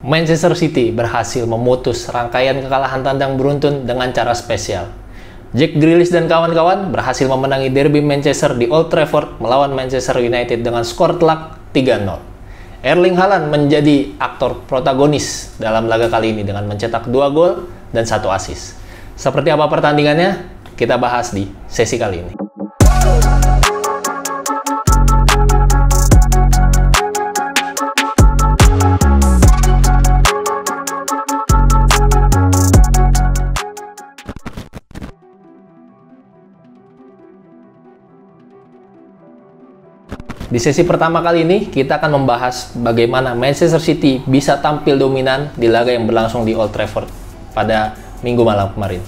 Manchester City berhasil memutus rangkaian kekalahan tandang beruntun dengan cara spesial. Jack Grealish dan kawan-kawan berhasil memenangi derby Manchester di Old Trafford melawan Manchester United dengan skor telak 3-0. Erling Haaland menjadi aktor protagonis dalam laga kali ini dengan mencetak 2 gol dan 1 assist. Seperti apa pertandingannya? Kita bahas di sesi kali ini. Di sesi pertama kali ini, kita akan membahas bagaimana Manchester City bisa tampil dominan di laga yang berlangsung di Old Trafford pada minggu malam kemarin.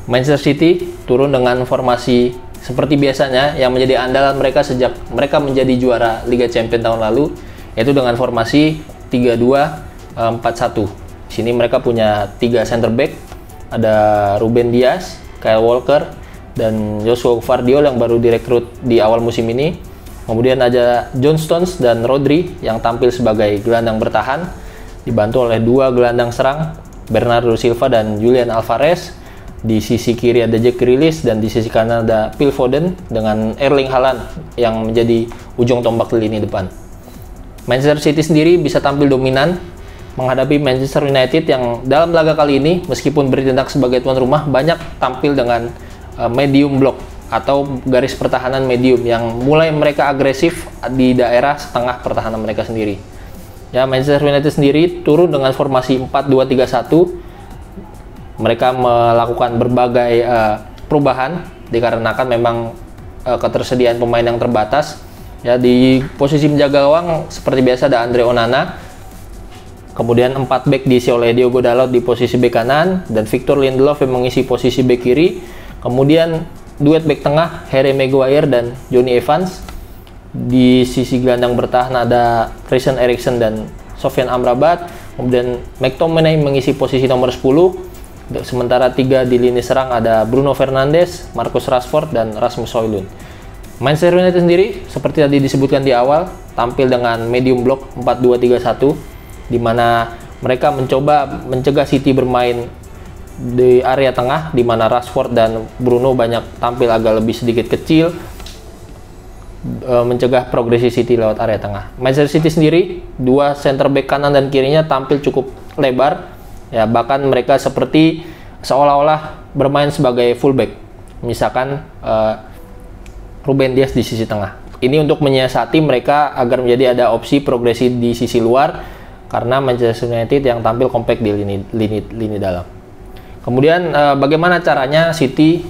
Manchester City turun dengan formasi seperti biasanya yang menjadi andalan mereka sejak mereka menjadi juara Liga Champions tahun lalu, yaitu dengan formasi 3-2-4-1. Di sini mereka punya 3 center back, ada Ruben Dias, Kyle Walker, dan Joshua Gvardiol yang baru direkrut di awal musim ini. Kemudian ada John Stones dan Rodri yang tampil sebagai gelandang bertahan, dibantu oleh 2 gelandang serang, Bernardo Silva dan Julian Alvarez. Di sisi kiri ada Jack Grealish dan di sisi kanan ada Phil Foden dengan Erling Haaland yang menjadi ujung tombak di lini depan. Manchester City sendiri bisa tampil dominan menghadapi Manchester United yang dalam laga kali ini meskipun bertindak sebagai tuan rumah banyak tampil dengan medium block atau garis pertahanan medium yang mulai mereka agresif di daerah setengah pertahanan mereka sendiri. Ya, Manchester United sendiri turun dengan formasi 4-2-3-1. Mereka melakukan berbagai perubahan dikarenakan memang ketersediaan pemain yang terbatas. Ya, di posisi menjaga gawang seperti biasa ada Andre Onana. Kemudian 4 back diisi oleh Diogo Dalot di posisi bek kanan dan Victor Lindelof yang mengisi posisi bek kiri. Kemudian duet bek tengah Harry Maguire dan Johnny Evans. Di sisi gelandang bertahan ada Christian Eriksen dan Sofyan Amrabat. Kemudian McTominay mengisi posisi nomor 10. Sementara 3 di lini serang ada Bruno Fernandes, Marcus Rashford dan Rasmus Højlund. Manchester United sendiri seperti tadi disebutkan di awal tampil dengan medium block 4-2-3-1 di mana mereka mencoba mencegah City bermain di area tengah di mana Rashford dan Bruno banyak tampil agak lebih sedikit kecil, mencegah progresi City lewat area tengah. Manchester City sendiri 2 center back kanan dan kirinya tampil cukup lebar, ya bahkan mereka seperti seolah-olah bermain sebagai fullback. Misalkan Ruben Dias di sisi tengah. Ini untuk menyiasati mereka agar menjadi ada opsi progresi di sisi luar karena Manchester United yang tampil kompak di lini dalam. Kemudian bagaimana caranya City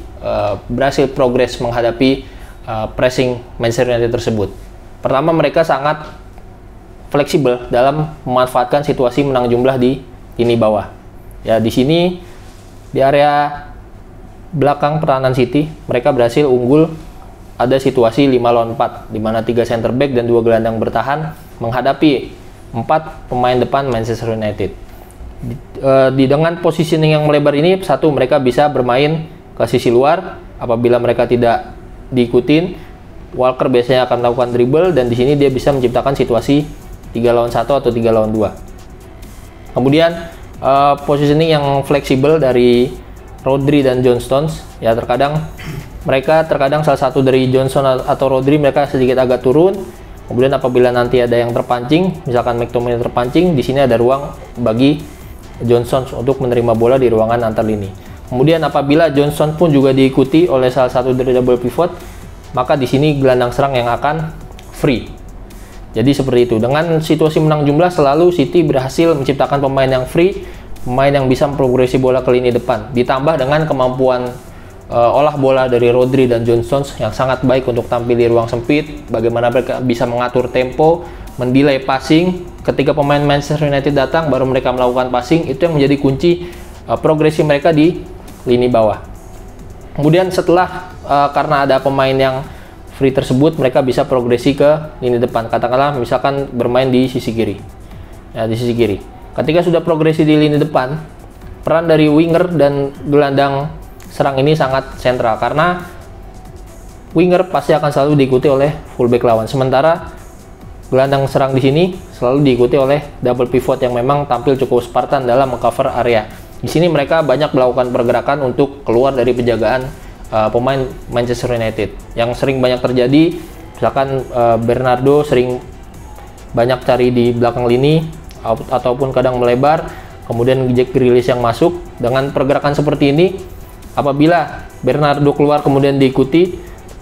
berhasil progres menghadapi pressing Manchester United tersebut? Pertama, mereka sangat fleksibel dalam memanfaatkan situasi menang jumlah di lini bawah. Ya, di sini di area belakang pertahanan City mereka berhasil unggul, ada situasi 5-4 di mana 3 center back dan 2 gelandang bertahan menghadapi 4 pemain depan Manchester United. Dengan positioning yang melebar ini, satu, mereka bisa bermain ke sisi luar. Apabila mereka tidak diikutin, Walker biasanya akan melakukan dribble dan di sini dia bisa menciptakan situasi 3-1 atau 3-2. Kemudian positioning yang fleksibel dari Rodri dan John Stones, ya terkadang salah satu dari Johnson atau Rodri mereka sedikit agak turun. Kemudian apabila nanti ada yang terpancing, misalkan McTominay terpancing, di sini ada ruang bagi Johnson untuk menerima bola di ruangan antar lini. Kemudian apabila Johnson pun juga diikuti oleh salah satu dari double pivot, maka di sini gelandang serang yang akan free. Jadi seperti itu. Dengan situasi menang jumlah selalu City berhasil menciptakan pemain yang free, pemain yang bisa memprogresi bola ke lini depan. Ditambah dengan kemampuan olah bola dari Rodri dan John Stones yang sangat baik untuk tampil di ruang sempit, bagaimana mereka bisa mengatur tempo, mendelay passing. Ketika pemain Manchester United datang baru mereka melakukan passing, itu yang menjadi kunci progresi mereka di lini bawah. Kemudian setelah karena ada pemain yang free tersebut, mereka bisa progresi ke lini depan. Katakanlah misalkan bermain di sisi kiri. Ya, di sisi kiri. Ketika sudah progresi di lini depan, peran dari winger dan gelandang serang ini sangat sentral karena winger pasti akan selalu diikuti oleh fullback lawan. Sementara gelandang serang di sini selalu diikuti oleh double pivot yang memang tampil cukup Spartan dalam mengcover area. Di sini mereka banyak melakukan pergerakan untuk keluar dari penjagaan pemain Manchester United. Yang sering banyak terjadi, misalkan Bernardo sering banyak cari di belakang lini ataupun kadang melebar, kemudian Jack Grealish yang masuk. Dengan pergerakan seperti ini, apabila Bernardo keluar kemudian diikuti,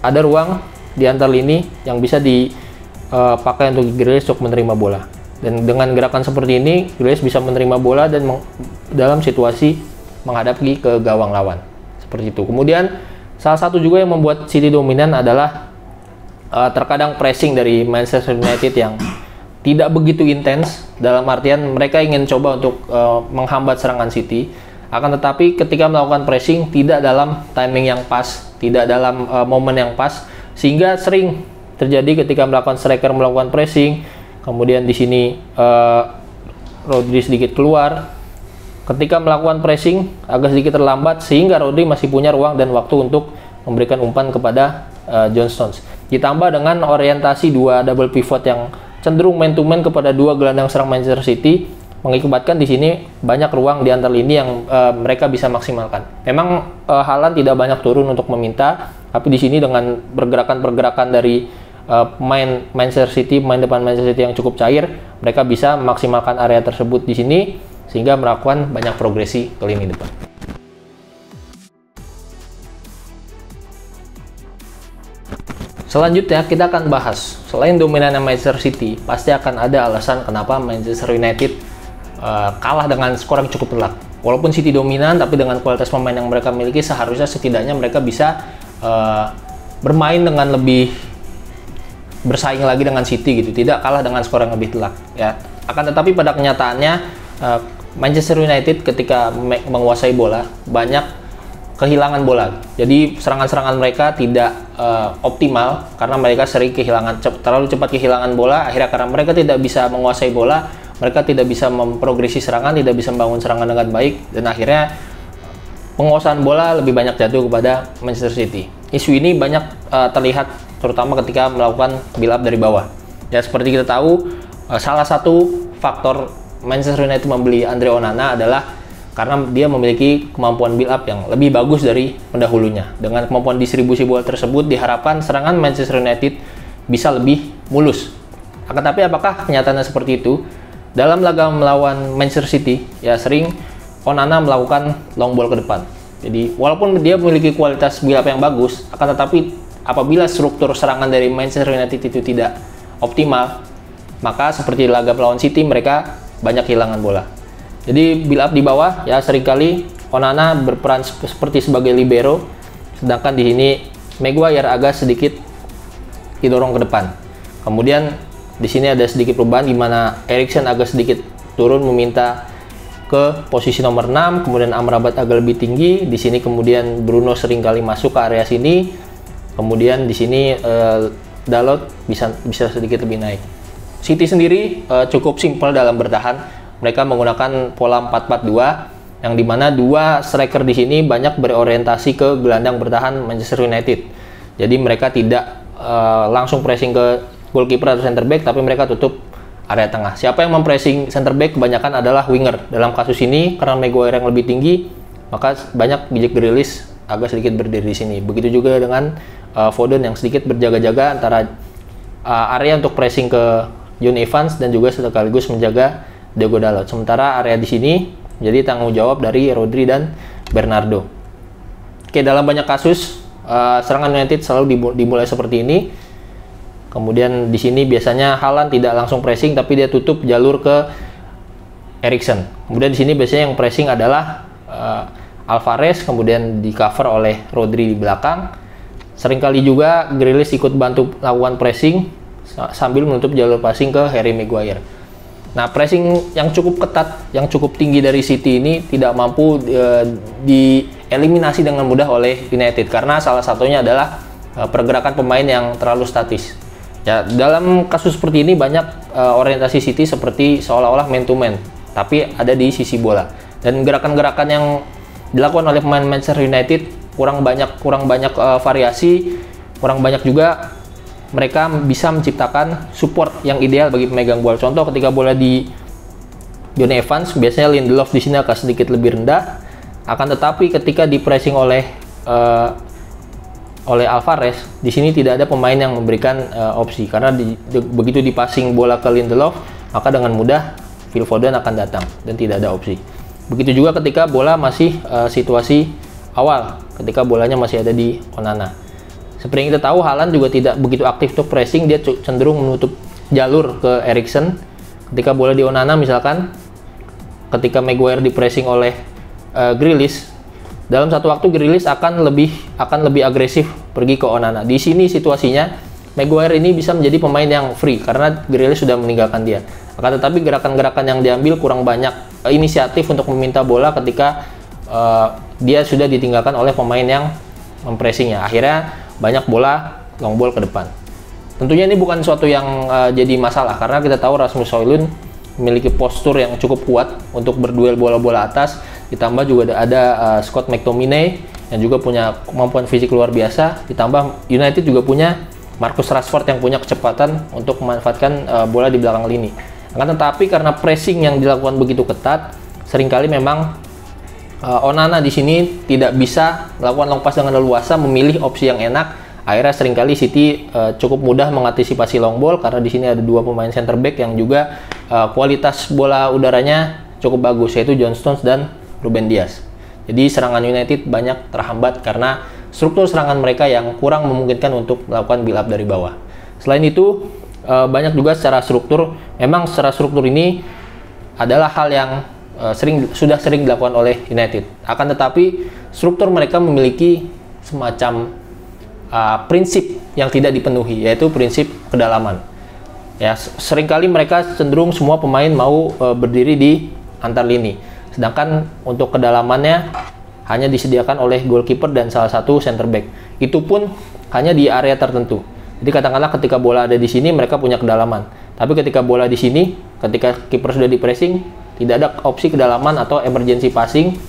ada ruang di antar lini yang bisa dipakai untuk Grealish untuk menerima bola. Dan dengan gerakan seperti ini, Grealish bisa menerima bola dan dalam situasi menghadapi ke gawang lawan. Seperti itu. Kemudian salah satu juga yang membuat City dominan adalah terkadang pressing dari Manchester United yang tidak begitu intens, dalam artian mereka ingin coba untuk menghambat serangan City. Akan tetapi ketika melakukan pressing tidak dalam timing yang pas, tidak dalam momen yang pas, sehingga sering terjadi ketika striker melakukan pressing, kemudian di sini Rodri sedikit keluar. Ketika melakukan pressing agak sedikit terlambat sehingga Rodri masih punya ruang dan waktu untuk memberikan umpan kepada John Stones. Ditambah dengan orientasi dua double pivot yang cenderung man to man kepada dua gelandang serang Manchester City, mengakibatkan di sini banyak ruang di antar lini yang mereka bisa maksimalkan. Memang Haaland tidak banyak turun untuk meminta, tapi di sini dengan pergerakan-pergerakan dari pemain Manchester City, pemain depan Manchester City yang cukup cair, mereka bisa memaksimalkan area tersebut di sini sehingga melakukan banyak progresi ke lini depan. Selanjutnya kita akan bahas, selain dominannya Manchester City, pasti akan ada alasan kenapa Manchester United kalah dengan skor yang cukup telak. Walaupun City dominan, tapi dengan kualitas pemain yang mereka miliki, seharusnya setidaknya mereka bisa bermain dengan lebih bersaing lagi dengan City gitu, tidak kalah dengan skor yang lebih telak ya. Akan tetapi pada kenyataannya Manchester United ketika menguasai bola banyak kehilangan bola. Jadi serangan-serangan mereka tidak optimal karena mereka sering terlalu cepat kehilangan bola. Akhirnya karena mereka tidak bisa menguasai bola, mereka tidak bisa memprogresi serangan, tidak bisa membangun serangan dengan baik, dan akhirnya penguasaan bola lebih banyak jatuh kepada Manchester City. Isu ini banyak terlihat terutama ketika melakukan build up dari bawah. Ya seperti kita tahu, salah satu faktor Manchester United membeli Andre Onana adalah karena dia memiliki kemampuan build up yang lebih bagus dari pendahulunya. Dengan kemampuan distribusi bola tersebut, diharapkan serangan Manchester United bisa lebih mulus. Akan tapi apakah kenyataannya seperti itu? Dalam laga melawan Manchester City, ya sering Onana melakukan long ball ke depan. Jadi walaupun dia memiliki kualitas build up yang bagus, akan tetapi apabila struktur serangan dari Manchester United itu tidak optimal, maka seperti laga melawan City mereka banyak kehilangan bola. Jadi build up di bawah ya seringkali Onana berperan seperti sebagai libero, sedangkan di sini Maguire agak sedikit didorong ke depan. Kemudian di sini ada sedikit perubahan di mana Eriksen agak sedikit turun meminta ke posisi nomor 6, kemudian Amrabat agak lebih tinggi. Di sini kemudian Bruno seringkali masuk ke area sini. Kemudian di sini Dalot bisa sedikit lebih naik. City sendiri cukup simpel dalam bertahan. Mereka menggunakan pola 4-4-2 yang dimana dua striker di sini banyak berorientasi ke gelandang bertahan Manchester United. Jadi mereka tidak langsung pressing ke goalkeeper atau center back, tapi mereka tutup area tengah. Siapa yang mempressing center back kebanyakan adalah winger. Dalam kasus ini karena Maguire yang lebih tinggi, maka banyak Jack Grealish agak sedikit berdiri di sini. Begitu juga dengan Foden yang sedikit berjaga-jaga antara area untuk pressing ke John Evans dan juga sekaligus menjaga Diogo Dalot. Sementara area di sini jadi tanggung jawab dari Rodri dan Bernardo. Oke, dalam banyak kasus serangan United selalu dimulai seperti ini. Kemudian di sini biasanya Haaland tidak langsung pressing, tapi dia tutup jalur ke Eriksen. Kemudian di sini biasanya yang pressing adalah Alvarez, kemudian di cover oleh Rodri di belakang. Seringkali juga Grealish ikut bantu lakukan pressing sambil menutup jalur passing ke Harry Maguire. Nah, pressing yang cukup ketat, yang cukup tinggi dari City ini tidak mampu dieliminasi dengan mudah oleh United karena salah satunya adalah pergerakan pemain yang terlalu statis. Ya, dalam kasus seperti ini banyak orientasi City seperti seolah-olah man to man, tapi ada di sisi bola. Dan gerakan-gerakan yang dilakukan oleh pemain Manchester United kurang banyak variasi, kurang banyak juga mereka bisa menciptakan support yang ideal bagi pemegang bola. Contoh ketika bola di Jonny Evans, biasanya Lindelof di sini akan sedikit lebih rendah. Akan tetapi ketika di pressing oleh Alvarez, di sini tidak ada pemain yang memberikan opsi, karena begitu dipassing bola ke Lindelof, maka dengan mudah Phil Foden akan datang dan tidak ada opsi. Begitu juga ketika bola masih situasi awal, ketika bolanya masih ada di Onana. Seperti yang kita tahu, Haaland juga tidak begitu aktif untuk pressing, dia cenderung menutup jalur ke Eriksen. Ketika bola di Onana misalkan, ketika Maguire di pressing oleh Grealish, dalam satu waktu Grealish akan lebih agresif pergi ke Onana. Di sini situasinya Maguire ini bisa menjadi pemain yang free karena Grealish sudah meninggalkan dia. Akan tetapi gerakan-gerakan yang diambil kurang banyak inisiatif untuk meminta bola ketika dia sudah ditinggalkan oleh pemain yang mempressingnya. Akhirnya banyak bola long ball ke depan. Tentunya ini bukan suatu yang jadi masalah, karena kita tahu Rasmus Højlund memiliki postur yang cukup kuat untuk berduel bola-bola atas. Ditambah juga ada Scott McTominay yang juga punya kemampuan fisik luar biasa. Ditambah United juga punya Marcus Rashford yang punya kecepatan untuk memanfaatkan bola di belakang lini. Akan tetapi karena pressing yang dilakukan begitu ketat, seringkali memang Onana di sini tidak bisa melakukan long pass dengan leluasa, memilih opsi yang enak. Akhirnya seringkali City cukup mudah mengantisipasi long ball karena di sini ada dua pemain center back yang juga kualitas bola udaranya cukup bagus, yaitu John Stones dan Ruben Dias. Jadi serangan United banyak terhambat karena struktur serangan mereka yang kurang memungkinkan untuk melakukan build up dari bawah. Selain itu, banyak juga secara struktur, memang secara struktur ini adalah hal yang sudah sering dilakukan oleh United. Akan tetapi struktur mereka memiliki semacam prinsip yang tidak dipenuhi, yaitu prinsip kedalaman. Ya, seringkali mereka cenderung semua pemain mau berdiri di antar lini. Sedangkan untuk kedalamannya hanya disediakan oleh goalkeeper dan salah satu center back. Itu pun hanya di area tertentu. Jadi katakanlah ketika bola ada di sini mereka punya kedalaman. Tapi ketika bola di sini, ketika kiper sudah di pressing, tidak ada opsi kedalaman atau emergency passing.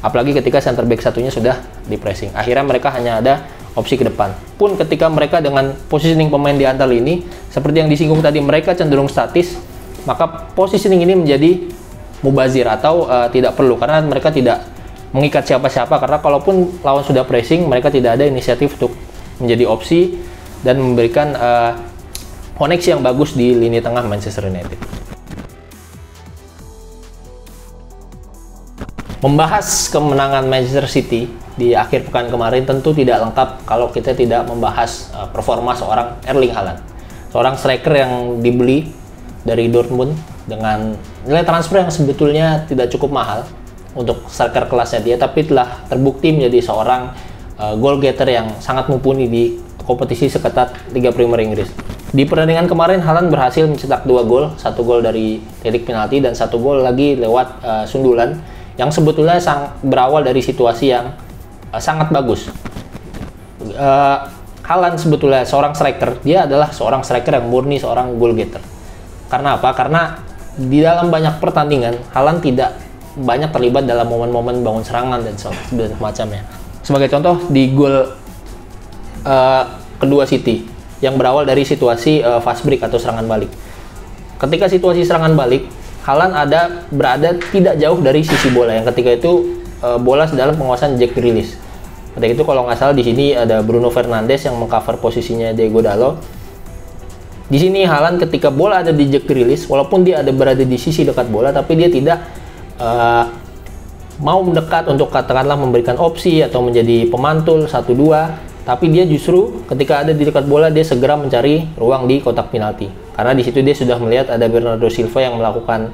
Apalagi ketika center back satunya sudah di pressing. Akhirnya mereka hanya ada opsi ke depan. Pun ketika mereka dengan positioning pemain di antar lini, seperti yang disinggung tadi, mereka cenderung statis, maka positioning ini menjadi mubazir atau tidak perlu, karena mereka tidak mengikat siapa-siapa, karena kalaupun lawan sudah pressing, mereka tidak ada inisiatif untuk menjadi opsi dan memberikan koneksi yang bagus di lini tengah Manchester United. Membahas kemenangan Manchester City di akhir pekan kemarin tentu tidak lengkap kalau kita tidak membahas performa seorang Erling Haaland, seorang striker yang dibeli dari Dortmund dengan nilai transfer yang sebetulnya tidak cukup mahal untuk striker kelasnya dia, tapi telah terbukti menjadi seorang goal getter yang sangat mumpuni di kompetisi seketat Liga Premier Inggris. Di pertandingan kemarin Haaland berhasil mencetak 2 gol, 1 gol dari titik penalti dan 1 gol lagi lewat sundulan yang sebetulnya berawal dari situasi yang sangat bagus. Haaland sebetulnya seorang striker, dia adalah seorang striker yang murni seorang goal getter. Karena apa? Karena di dalam banyak pertandingan, Haaland tidak banyak terlibat dalam momen-momen bangun serangan dan semacamnya. Sebagai contoh, di gol kedua City, yang berawal dari situasi fast break atau serangan balik. Ketika situasi serangan balik, Haaland berada tidak jauh dari sisi bola, yang ketika itu bola dalam penguasaan Jack Grealish. Ketika itu kalau nggak salah di sini ada Bruno Fernandes yang mengcover posisinya Diego Dalot. Di sini Haaland ketika bola ada di Jack Grealish, walaupun dia berada di sisi dekat bola, tapi dia tidak mau mendekat untuk katakanlah memberikan opsi atau menjadi pemantul 1-2, tapi dia justru ketika ada di dekat bola dia segera mencari ruang di kotak penalti. Karena di situ dia sudah melihat ada Bernardo Silva yang melakukan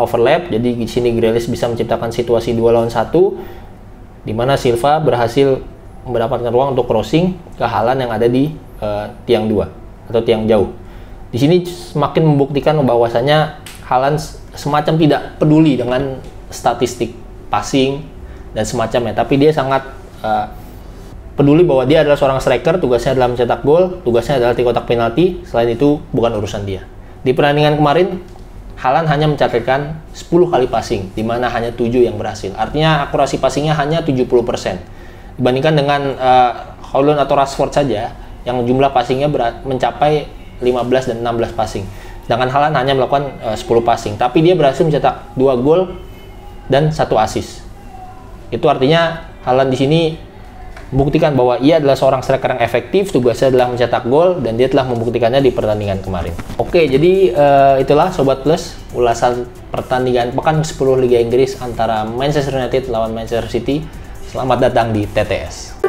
overlap, jadi di sini Grealish bisa menciptakan situasi 2 lawan 1 di mana Silva berhasil mendapatkan ruang untuk crossing ke Haaland yang ada di tiang 2 atau tiang jauh. Di sini semakin membuktikan bahwasanya Haaland semacam tidak peduli dengan statistik passing dan semacamnya, tapi dia sangat peduli bahwa dia adalah seorang striker, tugasnya adalah mencetak gol, tugasnya adalah di kotak penalti, selain itu bukan urusan dia. Di pertandingan kemarin, Haaland hanya mencatatkan 10 kali passing, di mana hanya 7 yang berhasil. Artinya akurasi passingnya hanya 70%. Dibandingkan dengan Højlund atau Rashford saja, yang jumlah passingnya mencapai 15 dan 16 passing. Sedangkan Haaland hanya melakukan 10 passing, tapi dia berhasil mencetak 2 gol dan 1 assist. Itu artinya Haaland di sini membuktikan bahwa ia adalah seorang striker yang efektif, tugasnya adalah mencetak gol, dan dia telah membuktikannya di pertandingan kemarin. Oke, jadi itulah Sobat Plus, ulasan pertandingan pekan 10 Liga Inggris antara Manchester United lawan Manchester City. Selamat datang di TTS.